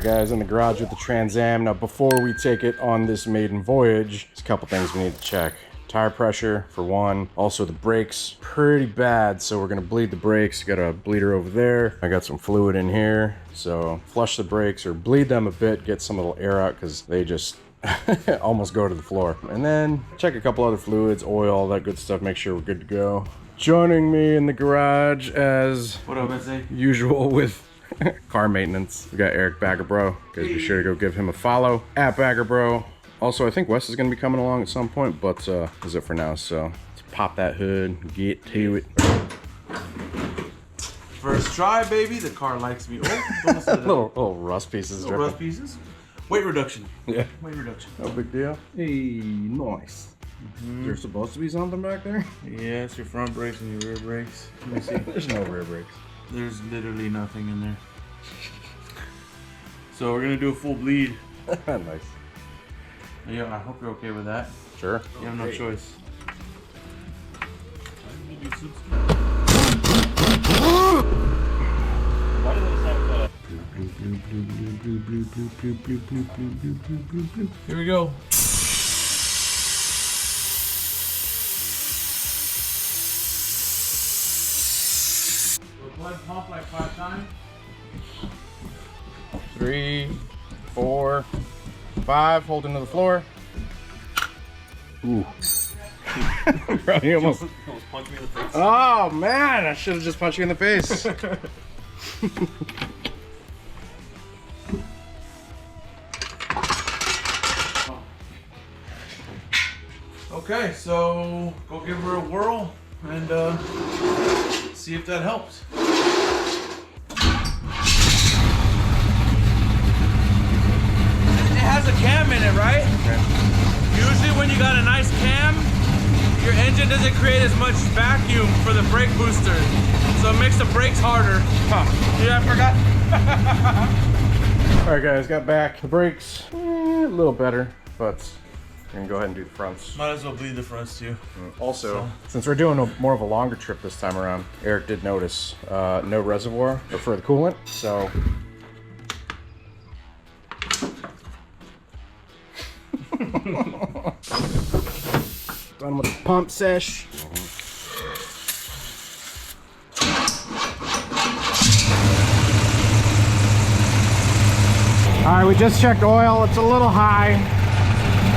Alright guys, in the garage with the Trans Am. Now before we take it on this maiden voyage, there's a couple things we need to check. Tire pressure for one, also the brakes, pretty bad, so we're gonna bleed the brakes. Got a bleeder over there. I got some fluid in here, so flush the brakes or bleed them a bit, get some little air out because they just almost go to the floor. And then check a couple other fluids, oil, all that good stuff, make sure we're good to go. Joining me in the garage as what up, Betsy? Usual with car maintenance, we got Eric Baggerbro. Guys, be sure to go give him a follow at Baggerbro. Also, I think Wes is going to be coming along at some point, but this is it for now. So let's pop that hood, get to it. First try, baby. The car likes me. Oh, don't listen to that. little rust pieces. Little rust pieces. Weight reduction. Yeah. Weight reduction. No big deal. Hey, nice. Is there supposed to be something back there? Yeah, it's your front brakes and your rear brakes. Let me see. There's no rear brakes. There's literally nothing in there. So we're gonna do a full bleed. Nice. Yeah, I hope you're okay with that. Sure. You have no choice. Here we go. Go ahead and pump like 5 times. 3, 4, 5. Hold into the floor. Ooh. Bro, you almost punched me in the face. Oh man, I should have just punched you in the face. Okay, so go give her a whirl and see if that helps. It has a cam in it, right? Okay. Usually when you got a nice cam, your engine doesn't create as much vacuum for the brake booster. So it makes the brakes harder. Huh. Yeah, I forgot. Alright guys, got back. The brakes, a little better, but we're gonna go ahead and do the fronts. Might as well bleed the fronts too. Also, since we're doing more of a longer trip this time around, Eric did notice no reservoir for the coolant, so done with the pump sesh. All right, we just checked oil. It's a little high.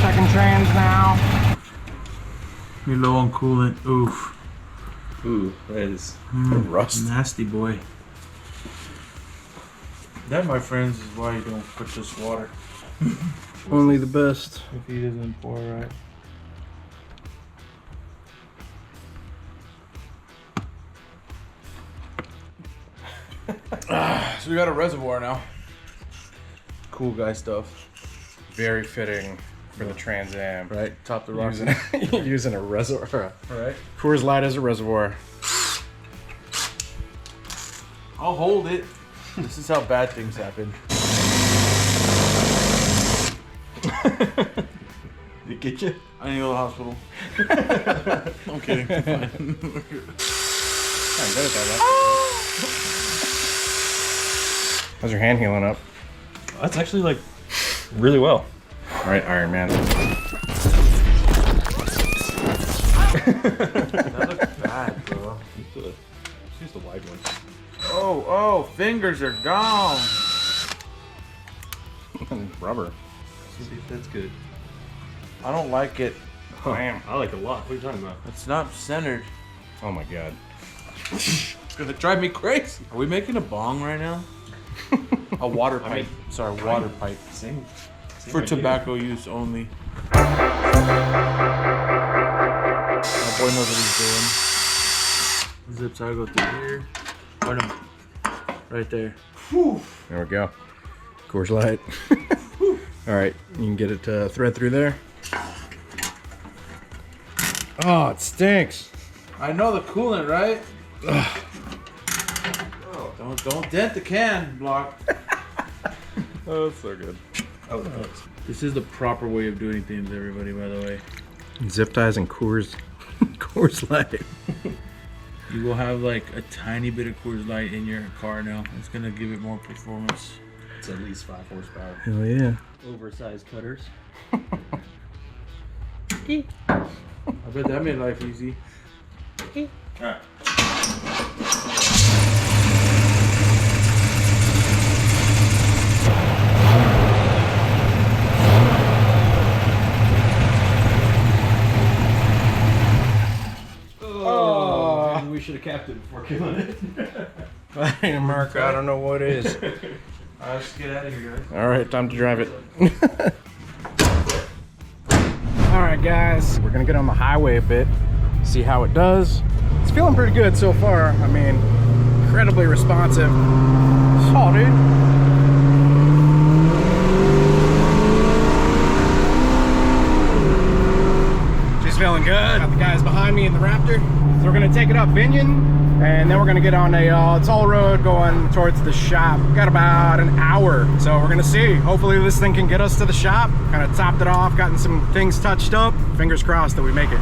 Checking trans now. You're low on coolant. Oof. Ooh, that is Rust. Nasty boy. That, my friends, is why you don't put this water. Only the best. If he doesn't pour right. So we got a reservoir now. Cool guy stuff. Very fitting for the Trans Am. Right? Top the rock. Using a reservoir. Right? Coors Light as a reservoir. I'll hold it. This is how bad things happen. Did it get you? I need to go to the hospital. I'm kidding. I'm fine. I'm good at that. How's your hand healing up? That's actually like really well. All right, Iron Man. That looks bad, bro. It's just a wide one. Oh, fingers are gone. Rubber. That's good. I don't like it. Damn. I like it a lot. What are you talking about? It's not centered. Oh my god. It's gonna drive me crazy. Are we making a bong right now? A water pipe. Sorry, water pipe. Same For idea. tobacco use only. My boy knows what he's doing. Zips out, go through here. Oh no. Right there. Whew. There we go. Coors Light. All right, you can get it to thread through there. Oh, it stinks. I know the coolant, right? Oh, don't dent the can, Block. Oh, that's so good. Oh, no. This is the proper way of doing things, everybody, by the way. Zip ties and Coors Light. You will have like a tiny bit of Coors Light in your car now. It's gonna give it more performance. It's at least 5 horsepower. Hell yeah. Oversized cutters. I bet that made life easy. Alright. Oh, maybe we should have capped it before killing it. That ain't America, I don't know what it is. Alright, let's get out of here, guys. Alright, time to drive it. Alright guys, we're gonna get on the highway a bit, see how it does. It's feeling pretty good so far. I mean, incredibly responsive. Oh, dude. She's feeling good. Got the guys behind me in the Raptor. So we're gonna take it up Binion, and then we're gonna get on a toll road going towards the shop. Got about an hour, so we're gonna see. Hopefully this thing can get us to the shop. Kind of topped it off, gotten some things touched up. Fingers crossed that we make it.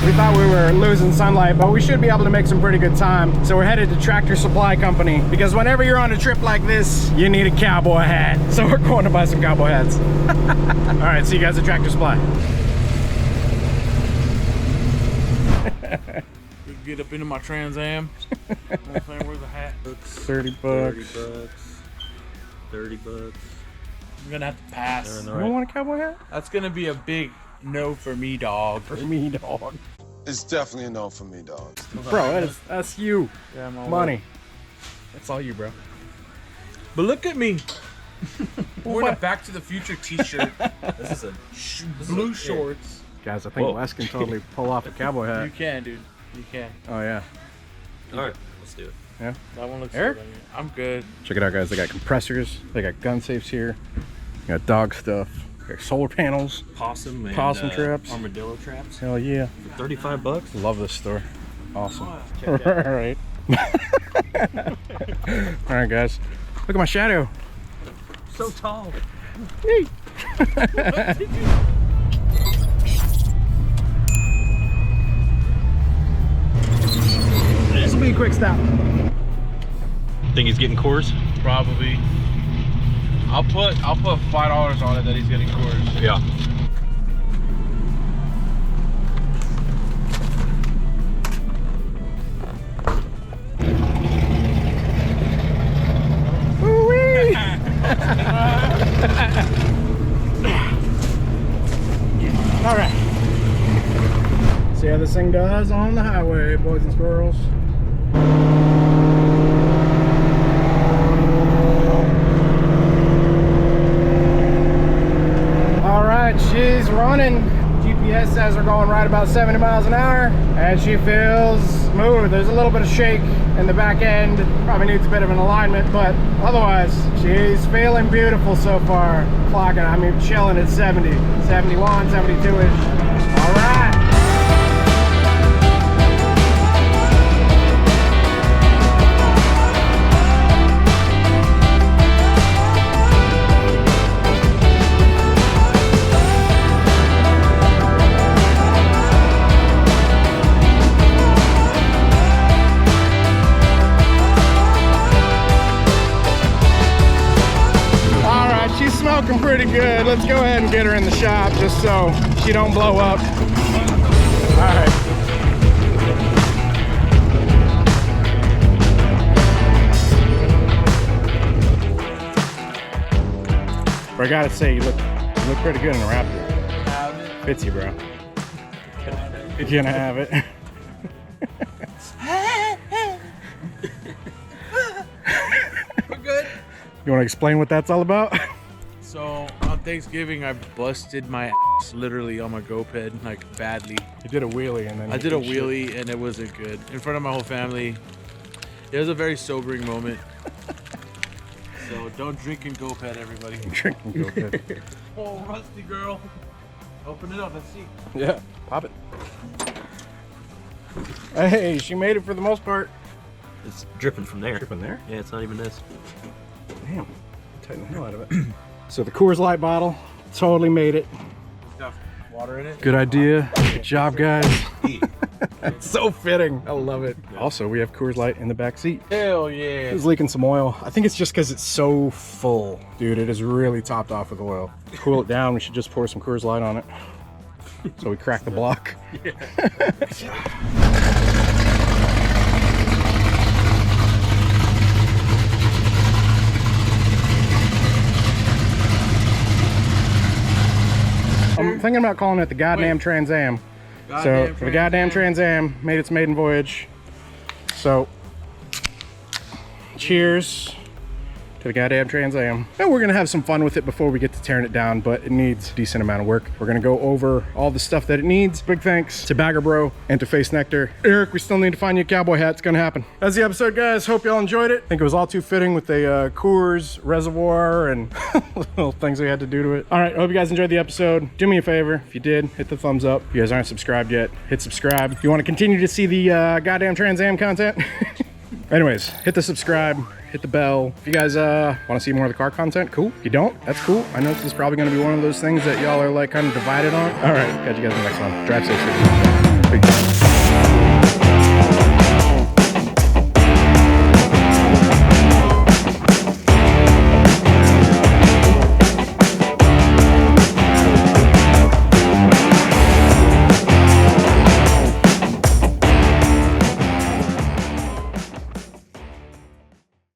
We thought we were losing sunlight, but we should be able to make some pretty good time. So we're headed to Tractor Supply Company, because whenever you're on a trip like this, you need a cowboy hat. So we're going to buy some cowboy hats. All right, see you guys at Tractor Supply. We can get up into my Trans Am. Where's the hat? 30 bucks. 30 bucks. 30 bucks. I'm gonna have to pass. You don't want a cowboy hat? That's gonna be a big no for me, dog. For me, dog. It's definitely a no for me, dog. Bro, that's you. Yeah, I'm all Money. right. That's all you, bro. But look at me. I'm wearing a Back to the Future t-shirt. This is a Blue shorts. Guys, I think Whoa. Wes can totally pull off a cowboy You hat. can, dude. You can. Oh, yeah. Alright, let's do it. Yeah. That one looks Eric? good on you. I'm good. Check it out, guys. They got compressors. They got gun safes here. They got dog stuff. They got solar panels. Possum and traps. armadillo traps. Hell yeah. For 35 bucks. Love this store. Awesome. Check that out. All right. All right, guys. Look at my shadow. So tall. Hey. This will be a quick stop. Think he's getting cores? Probably. I'll put $5 on it that he's getting cores. Yeah. Woo-wee. All right. See how this thing does on the highway, boys and squirrels. All right, she's running. GPS says we're going right about 70 miles an hour, and she feels smooth. There's a little bit of shake in the back end. Probably needs a bit of an alignment, but otherwise, she's feeling beautiful so far. Clocking, I mean, chilling at 70, 71, 72-ish. All right. She's smoking pretty good. Let's go ahead and get her in the shop just so she don't blow up. All right. But I gotta say, you look pretty good in a Raptor. Fits you, bro. You're gonna have it. We're good. You wanna explain what that's all about? So on Thanksgiving, I busted my ass literally on my GoPed, like badly. You did a wheelie and then I did a wheelie and it wasn't good. In front of my whole family. It was a very sobering moment. So don't drink and GoPed, everybody. Drinking GoPed. Oh, rusty girl. Open it up, let's see. Yeah, pop it. Hey, she made it for the most part. It's dripping from there. Dripping there? Yeah, it's not even this. Damn. tighten the hell out of it. So the Coors Light bottle, totally made it. Got water in it. Good idea. Good job, guys. It's so fitting. I love it. Also, we have Coors Light in the back seat. Hell yeah. It's leaking some oil. I think it's just because it's so full. Dude, it is really topped off with oil. To cool it down, we should just pour some Coors Light on it. So we crack the block. I'm thinking about calling it the goddamn Trans Am. So the goddamn Trans Am made its maiden voyage. So cheers to the goddamn Trans Am. And we're gonna have some fun with it before we get to tearing it down, but it needs a decent amount of work. We're gonna go over all the stuff that it needs. Big thanks to Bagger Bro and to Face Nectar. Eric, we still need to find you a cowboy hat. It's gonna happen. That's the episode, guys. Hope y'all enjoyed it. I think it was all too fitting with the Coors reservoir and little things we had to do to it. All right, I hope you guys enjoyed the episode. Do me a favor, if you did, hit the thumbs up. If you guys aren't subscribed yet, hit subscribe. If you want to continue to see the goddamn Trans Am content, anyways, hit the subscribe, hit the bell. If you guys want to see more of the car content, cool. If you don't, that's cool. I know this is probably going to be one of those things that y'all are like kind of divided on. All right, catch you guys in the next one. Drive safe. Peace.